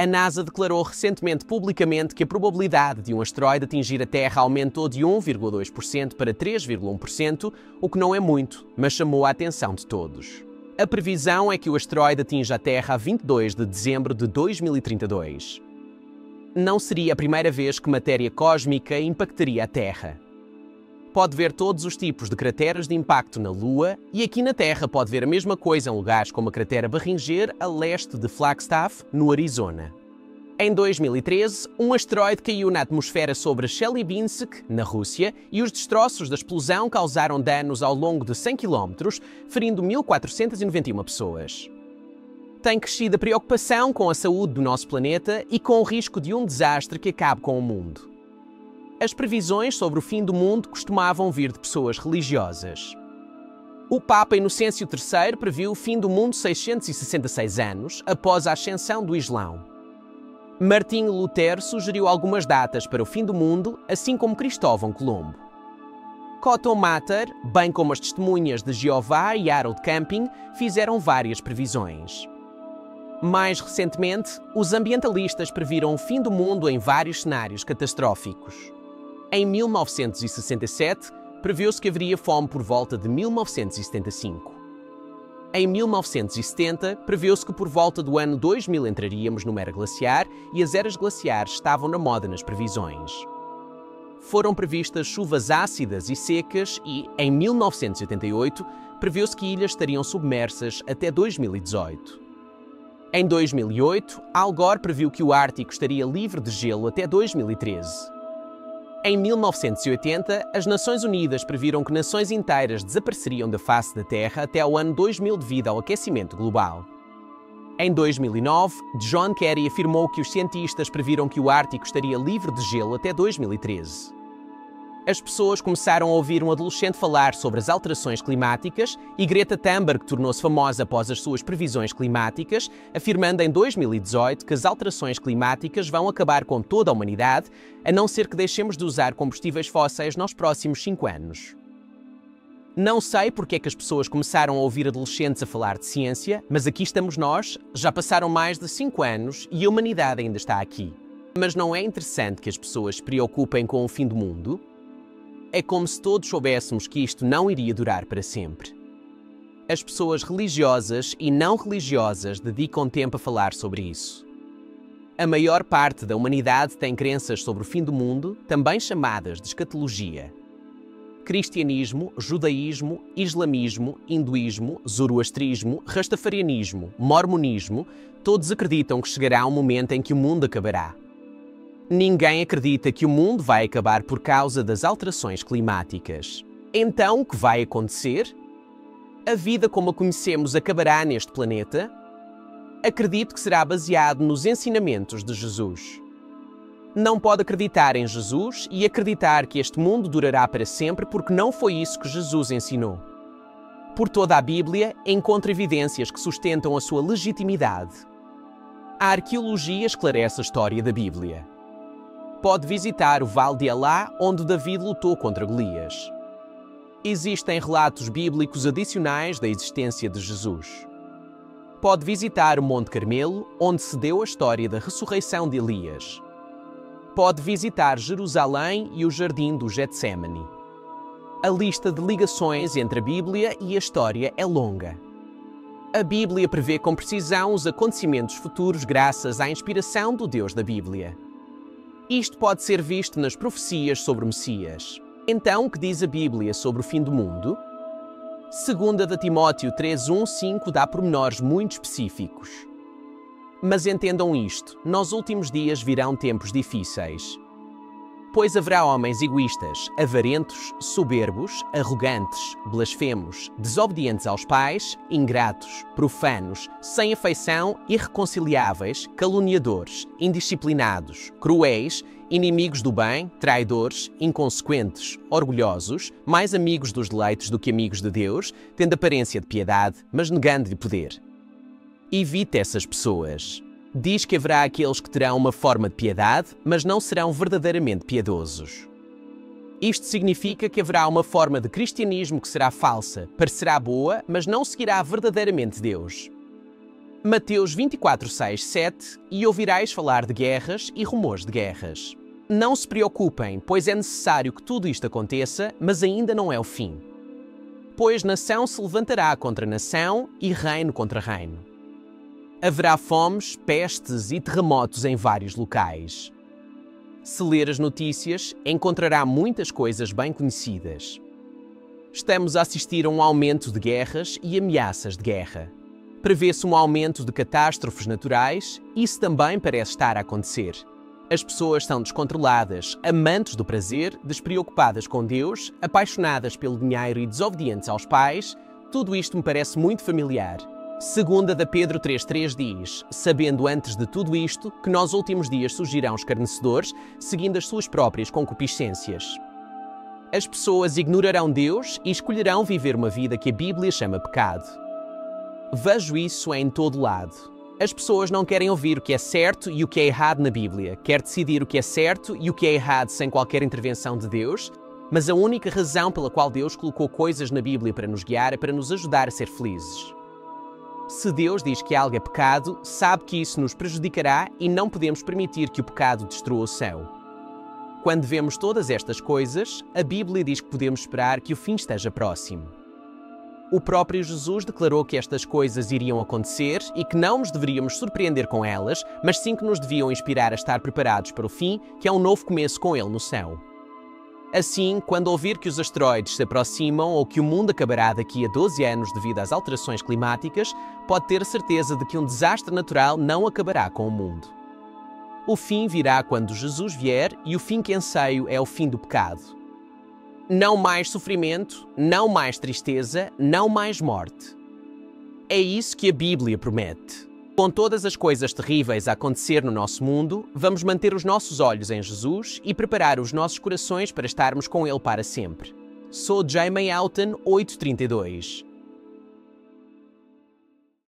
A NASA declarou recentemente publicamente que a probabilidade de um asteroide atingir a Terra aumentou de 1,2% para 3,1%, o que não é muito, mas chamou a atenção de todos. A previsão é que o asteroide atinja a Terra a 22 de dezembro de 2032. Não seria a primeira vez que matéria cósmica impactaria a Terra. Pode ver todos os tipos de crateras de impacto na Lua e aqui na Terra pode ver a mesma coisa em lugares como a cratera Barringer, a leste de Flagstaff, no Arizona. Em 2013, um asteroide caiu na atmosfera sobre Chelyabinsk, na Rússia, e os destroços da explosão causaram danos ao longo de 100 km, ferindo 1.491 pessoas. Tem crescido a preocupação com a saúde do nosso planeta e com o risco de um desastre que acabe com o mundo. As previsões sobre o fim do mundo costumavam vir de pessoas religiosas. O Papa Inocêncio III previu o fim do mundo 666 anos após a ascensão do Islão. Martinho Lutero sugeriu algumas datas para o fim do mundo, assim como Cristóvão Colombo. Cotton Mather, bem como as testemunhas de Jeová e Harold Camping, fizeram várias previsões. Mais recentemente, os ambientalistas previram o fim do mundo em vários cenários catastróficos. Em 1967, previu-se que haveria fome por volta de 1975. Em 1970, previu-se que por volta do ano 2000 entraríamos numa era glaciar e as eras glaciares estavam na moda nas previsões. Foram previstas chuvas ácidas e secas e, em 1988, previu-se que ilhas estariam submersas até 2018. Em 2008, Al Gore previu que o Ártico estaria livre de gelo até 2013. Em 1980, as Nações Unidas previram que nações inteiras desapareceriam da face da Terra até ao ano 2000 devido ao aquecimento global. Em 2009, John Kerry afirmou que os cientistas previram que o Ártico estaria livre de gelo até 2013. As pessoas começaram a ouvir um adolescente falar sobre as alterações climáticas e Greta Thunberg tornou-se famosa após as suas previsões climáticas, afirmando em 2018 que as alterações climáticas vão acabar com toda a humanidade, a não ser que deixemos de usar combustíveis fósseis nos próximos 5 anos. Não sei porque é que as pessoas começaram a ouvir adolescentes a falar de ciência, mas aqui estamos nós, já passaram mais de 5 anos e a humanidade ainda está aqui. Mas não é interessante que as pessoas se preocupem com o fim do mundo? É como se todos soubéssemos que isto não iria durar para sempre. As pessoas religiosas e não religiosas dedicam tempo a falar sobre isso. A maior parte da humanidade tem crenças sobre o fim do mundo, também chamadas de escatologia. Cristianismo, judaísmo, islamismo, hinduísmo, zoroastrismo, rastafarianismo, mormonismo, todos acreditam que chegará um momento em que o mundo acabará. Ninguém acredita que o mundo vai acabar por causa das alterações climáticas. Então, o que vai acontecer? A vida como a conhecemos acabará neste planeta? Acredito que será baseado nos ensinamentos de Jesus. Não pode acreditar em Jesus e acreditar que este mundo durará para sempre porque não foi isso que Jesus ensinou. Por toda a Bíblia, encontra evidências que sustentam a sua legitimidade. A arqueologia esclarece a história da Bíblia. Pode visitar o Vale de Elá, onde David lutou contra Golias. Existem relatos bíblicos adicionais da existência de Jesus. Pode visitar o Monte Carmelo, onde se deu a história da ressurreição de Elias. Pode visitar Jerusalém e o Jardim do Getsémani. A lista de ligações entre a Bíblia e a história é longa. A Bíblia prevê com precisão os acontecimentos futuros graças à inspiração do Deus da Bíblia. Isto pode ser visto nas profecias sobre o Messias. Então, o que diz a Bíblia sobre o fim do mundo? 2 Timóteo 3:1-5 dá pormenores muito específicos. Mas entendam isto, nos últimos dias virão tempos difíceis. Pois haverá homens egoístas, avarentos, soberbos, arrogantes, blasfemos, desobedientes aos pais, ingratos, profanos, sem afeição, irreconciliáveis, caluniadores, indisciplinados, cruéis, inimigos do bem, traidores, inconsequentes, orgulhosos, mais amigos dos deleites do que amigos de Deus, tendo aparência de piedade, mas negando-lhe poder. Evite essas pessoas. Diz que haverá aqueles que terão uma forma de piedade, mas não serão verdadeiramente piedosos. Isto significa que haverá uma forma de cristianismo que será falsa, parecerá boa, mas não seguirá verdadeiramente Deus. Mateus 24, 6, 7 E ouvirás falar de guerras e rumores de guerras. Não se preocupem, pois é necessário que tudo isto aconteça, mas ainda não é o fim. Pois nação se levantará contra nação e reino contra reino. Haverá fomes, pestes e terremotos em vários locais. Se ler as notícias, encontrará muitas coisas bem conhecidas. Estamos a assistir a um aumento de guerras e ameaças de guerra. Prevê-se um aumento de catástrofes naturais, e isso também parece estar a acontecer. As pessoas são descontroladas, amantes do prazer, despreocupadas com Deus, apaixonadas pelo dinheiro e desobedientes aos pais. Tudo isto me parece muito familiar. Segunda de Pedro 3,3 diz: sabendo antes de tudo isto, que nos últimos dias surgirão escarnecedores, seguindo as suas próprias concupiscências. As pessoas ignorarão Deus e escolherão viver uma vida que a Bíblia chama pecado. Vejo isso em todo lado. As pessoas não querem ouvir o que é certo e o que é errado na Bíblia, querem decidir o que é certo e o que é errado sem qualquer intervenção de Deus, mas a única razão pela qual Deus colocou coisas na Bíblia para nos guiar é para nos ajudar a ser felizes. Se Deus diz que algo é pecado, sabe que isso nos prejudicará e não podemos permitir que o pecado destrua o céu. Quando vemos todas estas coisas, a Bíblia diz que podemos esperar que o fim esteja próximo. O próprio Jesus declarou que estas coisas iriam acontecer e que não nos deveríamos surpreender com elas, mas sim que nos deviam inspirar a estar preparados para o fim, que é um novo começo com Ele no céu. Assim, quando ouvir que os asteroides se aproximam ou que o mundo acabará daqui a 12 anos devido às alterações climáticas, pode ter certeza de que um desastre natural não acabará com o mundo. O fim virá quando Jesus vier e o fim que anseio é o fim do pecado. Não mais sofrimento, não mais tristeza, não mais morte. É isso que a Bíblia promete. Com todas as coisas terríveis a acontecer no nosso mundo, vamos manter os nossos olhos em Jesus e preparar os nossos corações para estarmos com Ele para sempre. Sou Jamie Alton, 832.